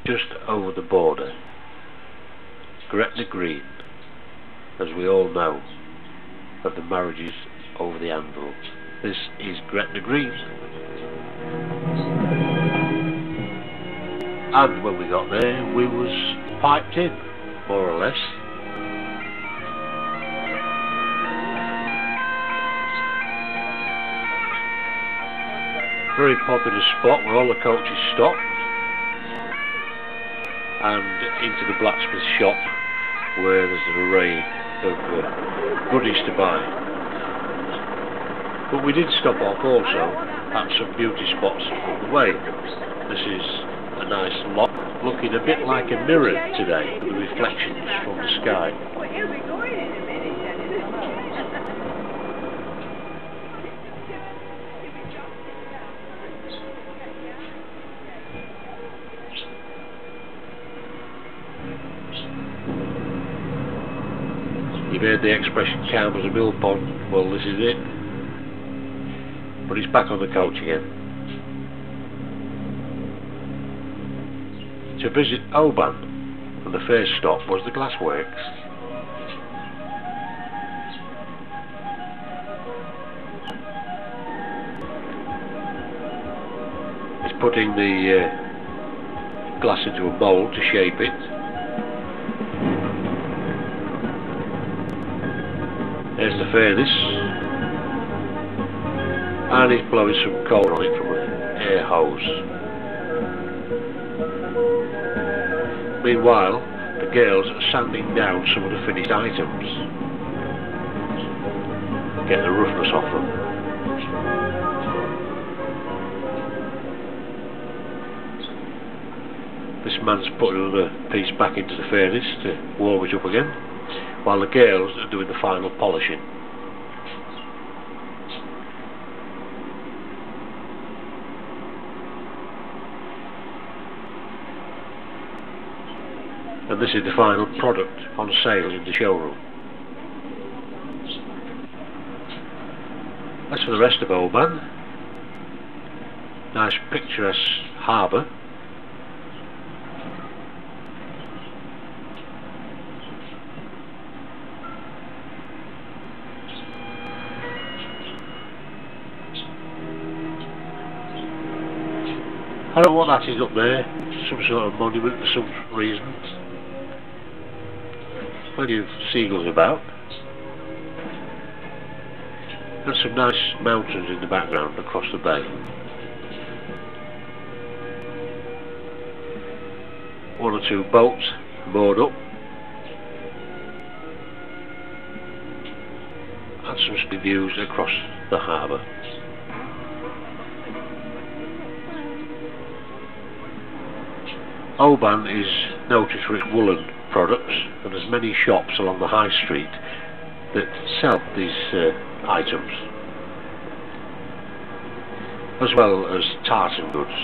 just over the border. Gretna Green, as we all know, of the marriages over the anvil. This is Gretna Green. And when we got there, we was piped in, more or less. Very popular spot where all the coaches stopped, and into the blacksmith shop where there's an array of goodies to buy. But we did stop off also at some beauty spots on the way. This is a nice lock, looking a bit like a mirror today, with the reflections from the sky. You've heard the expression calm as a mill pond. Well, this is it. But it's back on the coach again. To visit Oban, and the first stop was the glassworks. It's putting the glass into a mould to shape it. There's the furnace, and he's blowing some coal on it from an air hose. Meanwhile, the girls are sanding down some of the finished items, get the roughness off them. This man's putting another piece back into the furnace to warm it up again, while the girls are doing the final polishing. And this is the final product on sale in the showroom. As for the rest of Oban, nice picturesque harbour. I don't know what that is up there, some sort of monument for some reason. Plenty of seagulls about. And some nice mountains in the background across the bay. One or two boats moored up. And some stunning views across the harbour. Oban is noted for its woolen products, and there's many shops along the high street that sell these items, as well as tartan goods.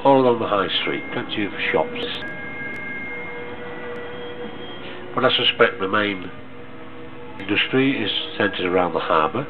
All along the high street, plenty of shops. But I suspect the main industry is centred around the harbour.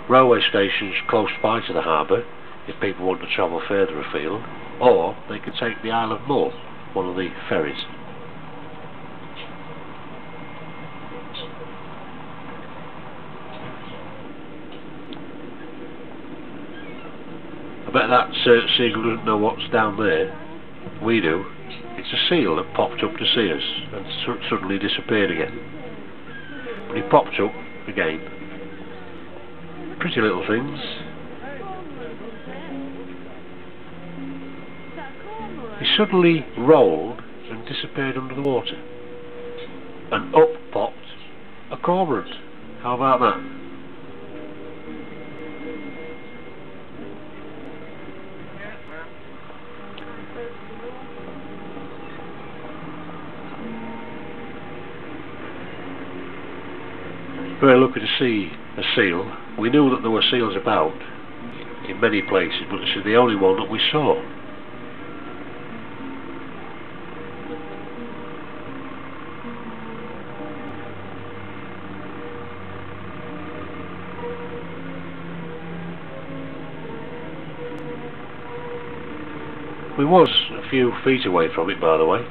Railway stations close by to the harbour if people want to travel further afield, or they could take the Isle of Mull, one of the ferries. I bet that seagull doesn't know what's down there. We do. It's a seal that popped up to see us and suddenly disappeared again. But he popped up again. Pretty little things. He suddenly rolled and disappeared under the water. And up popped a cormorant. How about that? Very lucky to see a seal. We knew that there were seals about in many places, but this is the only one that we saw. We was a few feet away from it, by the way.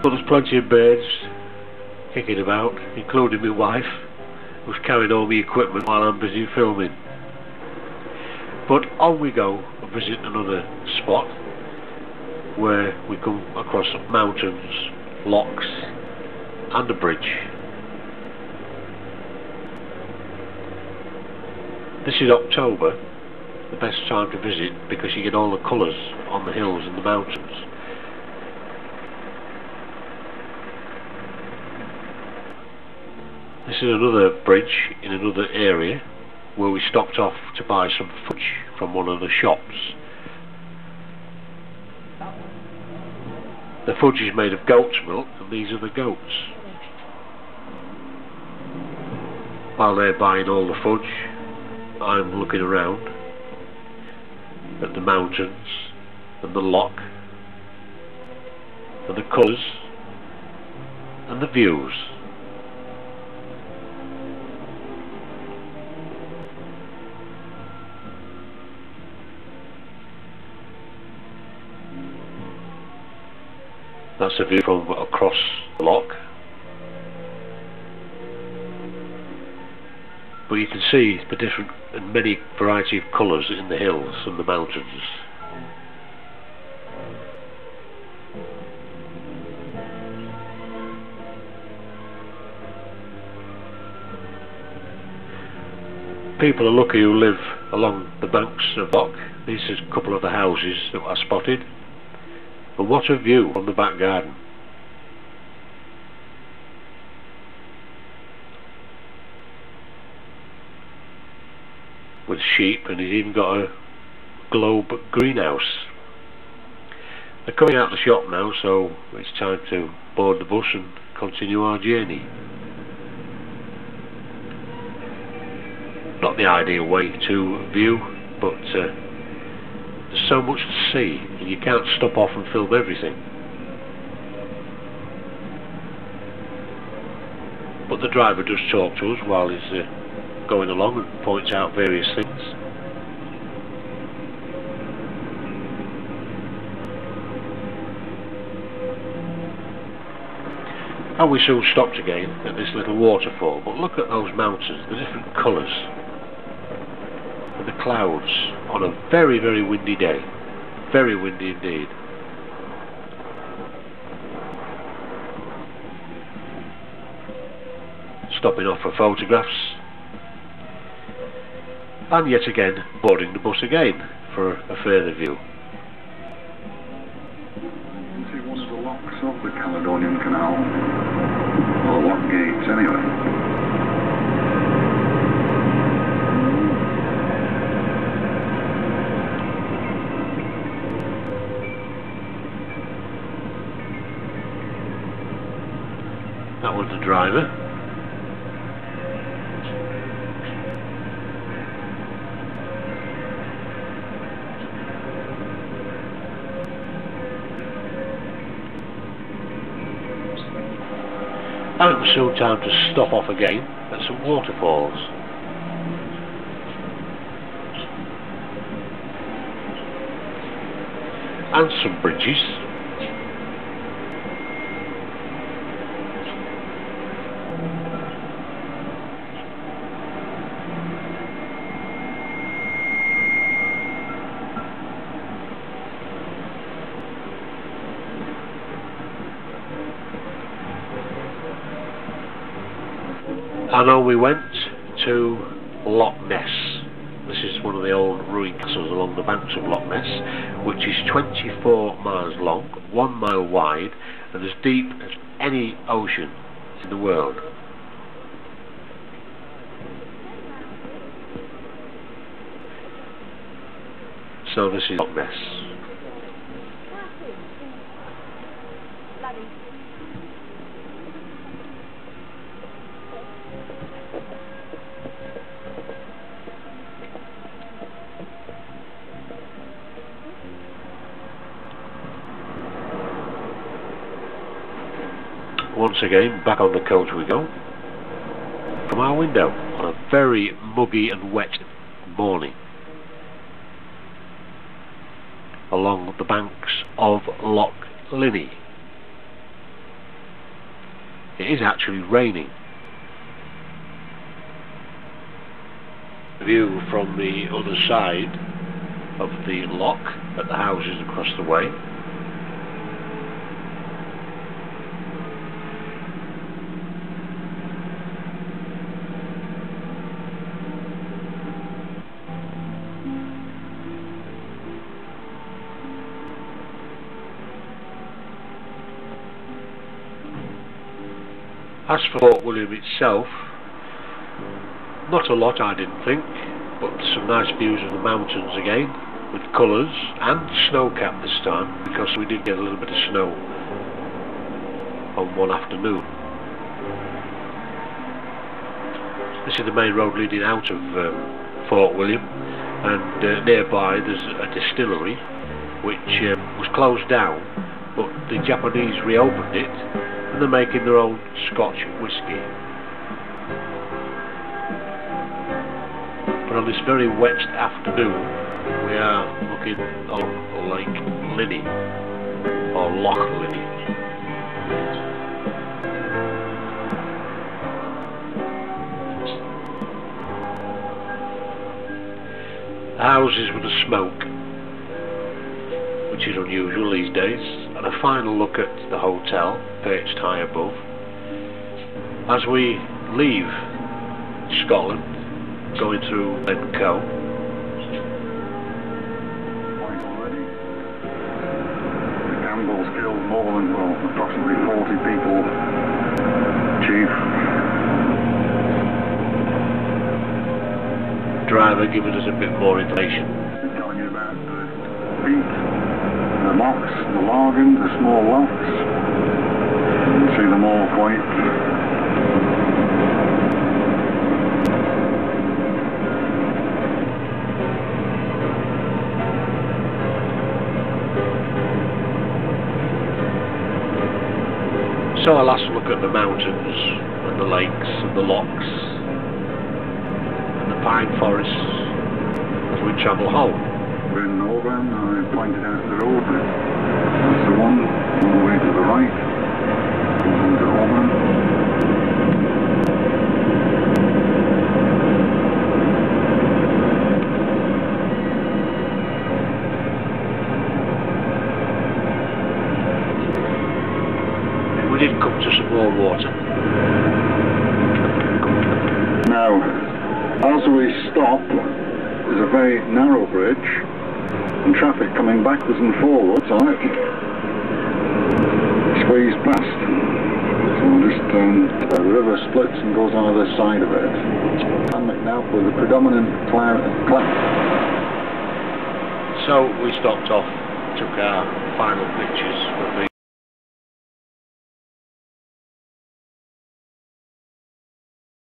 But there's plenty of birds kicking about, including my wife, who's carrying all my equipment while I'm busy filming. But on we go and visit another spot where we come across mountains, lochs and a bridge. This is October, the best time to visit because you get all the colours on the hills and the mountains. This is another bridge in another area where we stopped off to buy some fudge from one of the shops. The fudge is made of goat's milk, and these are the goats. While they're buying all the fudge, I'm looking around at the mountains and the loch and the colours and the views. That's a view from across the loch. But you can see the different and many variety of colours in the hills and the mountains. People are lucky who live along the banks of the loch. This is a couple of the houses that I spotted. But what a view from the back garden. With sheep, and he's even got a globe greenhouse. They're coming out of the shop now, so it's time to board the bus and continue our journey. Not the ideal way to view, but there's so much to see and you can't stop off and film everything. But the driver does talk to us while he's going along and points out various things. And we soon stopped again at this little waterfall, but look at those mountains, the different colours and the clouds on a very, very windy day. Very windy indeed. Stopping off for photographs, and yet again boarding the bus again for a further view. See one of the locks of the Caledonian Canal, or lock gates anyway. That was the driver. And it was soon time to stop off again at some waterfalls. And some bridges. And on we went to Loch Ness. This is one of the old ruined castles along the banks of Loch Ness, which is 24 miles long, 1 mile wide, and as deep as any ocean in the world. So this is Loch Ness. Once again, back on the coach we go. From from our window on a very muggy and wet morning along the banks of Loch Linney. It is actually raining. The view from the other side of the loch at the houses across the way. As for Fort William itself, not a lot I didn't think, but some nice views of the mountains again, with colours and snow cap this time, because we did get a little bit of snow on one afternoon. This is the main road leading out of Fort William, and nearby there's a distillery which was closed down, but the Japanese reopened it and they're making their own Scotch whisky. But on this very wet afternoon we are looking on Lake Linney, or Loch Linney. The houses with the smoke, which is unusual these days, and a final look at the hotel perched high above. As we leave Scotland, going through Glencoe. Already. The Campbells killed more than, well, approximately 40 people. Chief. Driver giving us a bit more information. They're telling you about the peat, the locks, the Largan, the small locks. You can see them all quite. So a last look at the mountains and the lakes and the lochs and the pine forests as we travel home. We're in Northern, I pointed out the road. That's the one, all the way to the right. Goes into Auburn. We did come to some more water. Now, as we stop, there's a very narrow bridge and traffic coming backwards and forwards on it. Squeeze past. So we'll just, the river splits and goes on the other side of it. And now with a predominant cloud. So we stopped off, took our final pictures of the